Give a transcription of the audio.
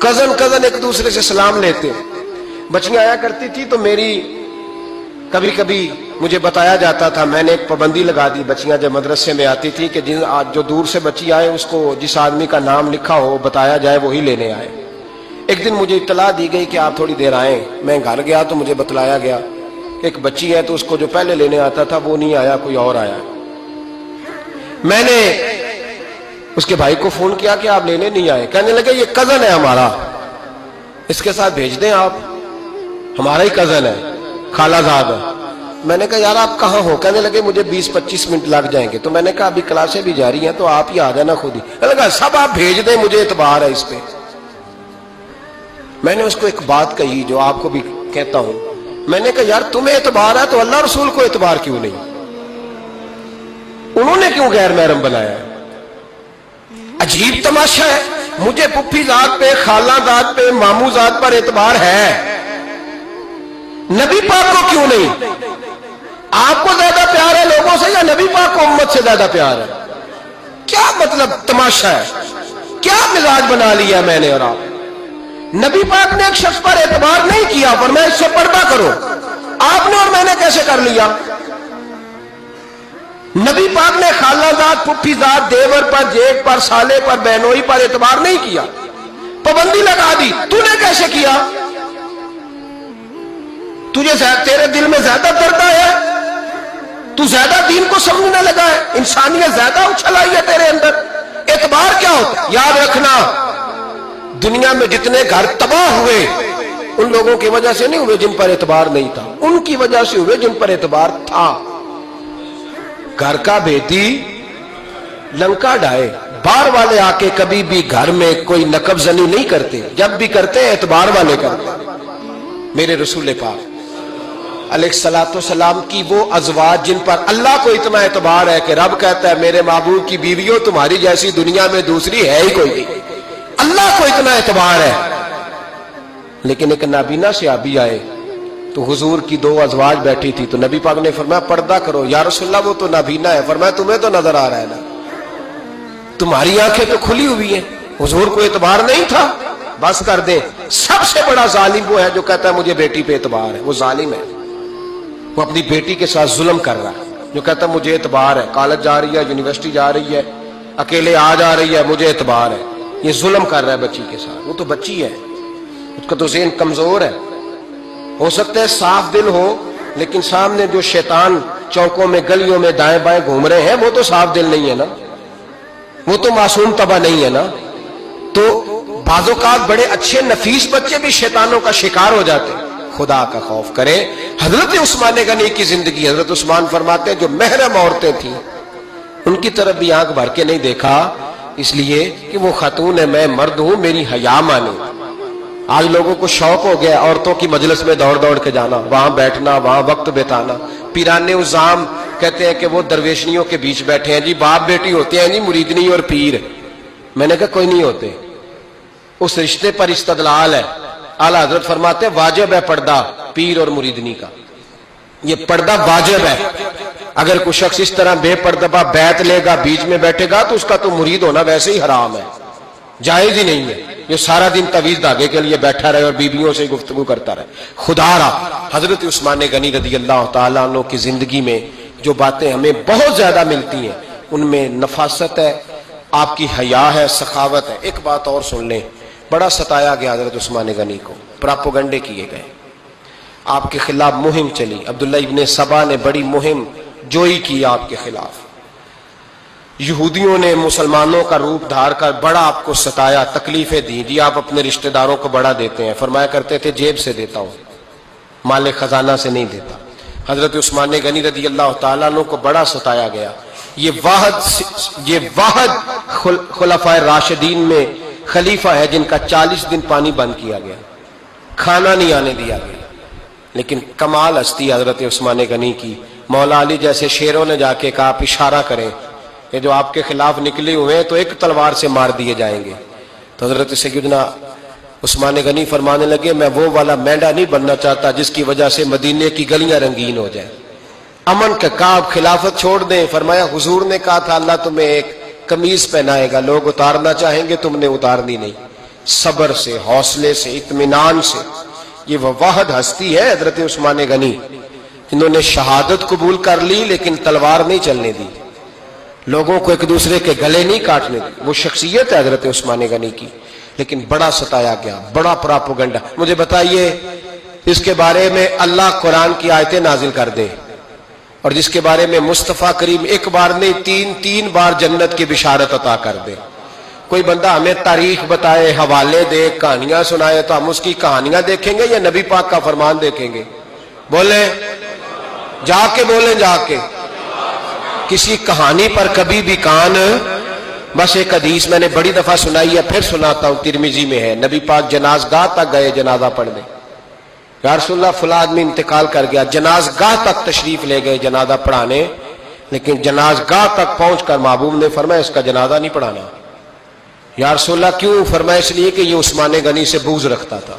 Cousin ایک دوسرے سے سلام لیتے. بچیاں آیا کرتی تھی تو میری کبھی کبھی مجھے بتایا جاتا تھا، میں نے ایک پابندی لگا دی، بچیاں جب مدرسے میں آتی تھی کہ جو دور سے بچی آئے اس کو جس آدمی کا نام لکھا ہو بتایا جائے وہی لینے آئے. ایک دن مجھے اطلاع دی گئی کہ آپ تھوڑی دیر آئیں. میں گھر گیا تو مجھے بتلایا گیا کہ ایک بچی ہے تو اس کو جو پہلے لینے آتا تھا وہ نہیں آیا، کوئی اور آیا. میں نے اس کے بھائی کو فون کیا کہ آپ لینے نہیں آئے. کہنے لگے یہ کزن ہے ہمارا، اس کے ساتھ بھیج دیں، آپ ہمارا ہی کزن ہے، خالہ زاد ہے. میں نے کہا یار آپ کہاں ہو؟ کہنے لگے مجھے 20-25 منٹ لگ جائیں گے. تو میں نے کہا ابھی کلاسیں بھی جاری ہیں تو آپ ہی آ جانا خود ہی. کہنے لگا سب آپ بھیج دیں، مجھے اعتبار ہے اس پہ. میں نے اس کو ایک بات کہی جو آپ کو بھی کہتا ہوں. میں نے کہا یار تمہیں اعتبار ہے تو اللہ رسول کو اعتبار کیوں نہیں؟ انہوں نے کیوں غیر محرم بنایا؟ عجیب تماشا ہے. مجھے پھپھی ذات پہ، خالہ ذات پہ، ماموں ذات پر اعتبار ہے، نبی پاک کو کیوں نہیں؟ آپ کو زیادہ پیار ہے لوگوں سے یا نبی پاک کو امت سے زیادہ پیار ہے؟ کیا مطلب تماشا ہے؟ کیا مزاج بنا لیا میں نے اور آپ؟ نبی پاک نے ایک شخص پر اعتبار نہیں کیا، فرمایا اس سے پردہ کرو. آپ نے اور میں نے کیسے کر لیا؟ نبی پاک نے خالہ ذات، پھپھی ذات، دیور پر، جیٹ پر، سالے پر، بہنوئی پر اعتبار نہیں کیا، پابندی لگا دی. تو نے کیسے کیا؟ تیرے دل میں زیادہ درد ہے، تو زیادہ دین کو سمجھنے لگا ہے، انسانیت زیادہ اچھل آئی ہے تیرے اندر. اعتبار کیا ہوتا ہے؟ یاد رکھنا دنیا میں جتنے گھر تباہ ہوئے ان لوگوں کی وجہ سے نہیں ہوئے جن پر اعتبار نہیں تھا، ان کی وجہ سے ہوئے جن پر اعتبار تھا. گھر کا بیٹی لنکا ڈھائے، باہر والے آ کے کبھی بھی گھر میں کوئی نقب زنی نہیں کرتے، جب بھی کرتے اعتبار والے کرتے. میرے رسول پاک علیہ الصلوۃ والسلام کی وہ ازواج جن پر اللہ کو اتنا اعتبار ہے کہ رب کہتا ہے میرے محبوب کی بیویوں تمہاری جیسی دنیا میں دوسری ہے ہی کوئی نہیں. اللہ کو اتنا اعتبار ہے. لیکن ایک نابینا صحابی آئے تو حضور کی 2 ازواج بیٹھی تھی تو نبی پاک نے فرمایا پردہ کرو. یا رسول اللہ وہ تو نابینا ہے. فرمایا تمہیں تو نظر آ رہا ہے نا، تمہاری آنکھیں تو کھلی ہوئی ہیں. حضور کو اعتبار نہیں تھا. بس کر دیں. سب سے بڑا ظالم وہ ہے جو کہتا ہے مجھے بیٹی پہ اعتبار ہے. وہ ظالم ہے، وہ اپنی بیٹی کے ساتھ ظلم کر رہا ہے. جو کہتا ہے مجھے اعتبار ہے، کالج جا رہی ہے، یونیورسٹی جا رہی ہے، اکیلے آ جا رہی ہے، مجھے اعتبار ہے. یہ ظلم کر رہا ہے بچی کے ساتھ. وہ تو بچی ہے، اس کا تو ذہن کمزور ہے. ہو سکتا ہے صاف دل ہو لیکن سامنے جو شیطان چوکوں میں گلیوں میں دائیں بائیں گھوم رہے ہیں وہ تو صاف دل نہیں ہے نا، وہ تو معصوم طبع نہیں ہے نا. تو بعض اوقات بڑے اچھے نفیس بچے بھی شیطانوں کا شکار ہو جاتے ہیں. خدا کا خوف کرے. حضرت عثمان غنی کی زندگی، حضرت عثمان فرماتے ہیں جو محرم عورتیں تھیں ان کی طرف بھی آنکھ بھر کے نہیں دیکھا، اس لیے کہ وہ خاتون ہے، میں مرد ہوں، میری حیا مانی. آج لوگوں کو شوق ہو گیا عورتوں کی مجلس میں دوڑ دوڑ کے جانا، وہاں بیٹھنا، وہاں وقت بتانا. پیرانے عظام کہتے ہیں کہ وہ درویشنیوں کے بیچ بیٹھے ہیں جی، باپ بیٹی ہوتے ہیں جی، مریدنی اور پیر. میں نے کہا کوئی نہیں ہوتے. اس رشتے پر استدلال ہے. اعلیٰ حضرت فرماتے ہیں واجب ہے پردہ پیر اور مریدنی کا. یہ پردہ واجب ہے. اگر کوئی شخص اس طرح بے پردہ بیعت لے گا، بیچ میں بیٹھے گا، تو اس کا تو مرید ہونا ویسے ہی حرام ہے، جائز ہی نہیں ہے. جو سارا دن طویل دھاگے کے لیے بیٹھا رہے اور بیویوں سے گفتگو کرتا رہے. خدا را حضرت عثمان غنی رضی اللہ تعالیٰ عنہ کی زندگی میں جو باتیں ہمیں بہت زیادہ ملتی ہیں ان میں نفاست ہے، آپ کی حیا ہے، سخاوت ہے. ایک بات اور سن لیں، بڑا ستایا گیا حضرت عثمان غنی کو، پراپوگنڈے کیے گئے، آپ کے خلاف مہم چلی. عبداللہ ابن سبا نے بڑی مہم جوئی کی آپ کے خلاف. یہودیوں نے مسلمانوں کا روپ دھار کر بڑا آپ کو ستایا، تکلیفیں دی. جی آپ اپنے رشتہ داروں کو بڑا دیتے ہیں. فرمایا کرتے تھے جیب سے دیتا ہوں، مال خزانہ سے نہیں دیتا. حضرت عثمان غنی رضی اللہ تعالیٰ عنہ کو بڑا ستایا گیا. یہ واحد خلفائے راشدین میں خلیفہ ہے جن کا 40 دن پانی بند کیا گیا، کھانا نہیں آنے دیا گیا. لیکن کمال ہستی حضرت عثمان غنی کی. مولا علی جیسے شیروں نے جا کے کہا آپ اشارہ کریں کہ جو آپ کے خلاف نکلے ہوئے ہیں تو ایک تلوار سے مار دیے جائیں گے. تو حضرت سیدنا عثمان غنی فرمانے لگے میں وہ والا مینڈا نہیں بننا چاہتا جس کی وجہ سے مدینے کی گلیاں رنگین ہو جائیں. امن کا کہا آپ خلافت چھوڑ دیں. فرمایا حضور نے کہا تھا اللہ تمہیں ایک قمیض پہنائے گا، لوگ اتارنا چاہیں گے، تم نے اتارنی نہیں. صبر سے، حوصلے سے، اطمینان سے. یہ وہ واحد ہستی ہے حضرت عثمان غنی، انہوں نے شہادت قبول کر لی لیکن تلوار نہیں چلنے دی، لوگوں کو ایک دوسرے کے گلے نہیں کاٹنے دی. وہ شخصیت ہے حضرت عثمان غنی کی، لیکن بڑا ستایا گیا، بڑا پراپوگنڈا. مجھے بتائیے اس کے بارے میں اللہ قرآن کی آیتیں نازل کر دے اور جس کے بارے میں مصطفیٰ کریم ایک بار نہیں تین بار جنت کی بشارت عطا کر دے. کوئی بندہ ہمیں تاریخ بتائے، حوالے دے، کہانیاں سنائے تو ہم اس کی کہانیاں دیکھیں گے یا نبی پاک کا فرمان دیکھیں گے؟ بولیں، جا کے بولیں، جا کے. کسی کہانی پر کبھی بھی کان. بس ایک حدیث میں نے بڑی دفعہ سنائی ہے، پھر سناتا ہوں، ترمذی میں ہے. نبی پاک جنازگاہ تک گئے جنازہ پڑھنے. یا رسول اللہ فلاں آدمی انتقال کر گیا، جنازگاہ تک تشریف لے گئے جنازہ پڑھانے، لیکن جنازگاہ تک پہنچ کر محبوب نے فرمایا اس کا جنازہ نہیں پڑھانا. یا رسول اللہ کیوں؟ فرمایا اس لیے کہ یہ عثمان غنی سے بغض رکھتا تھا.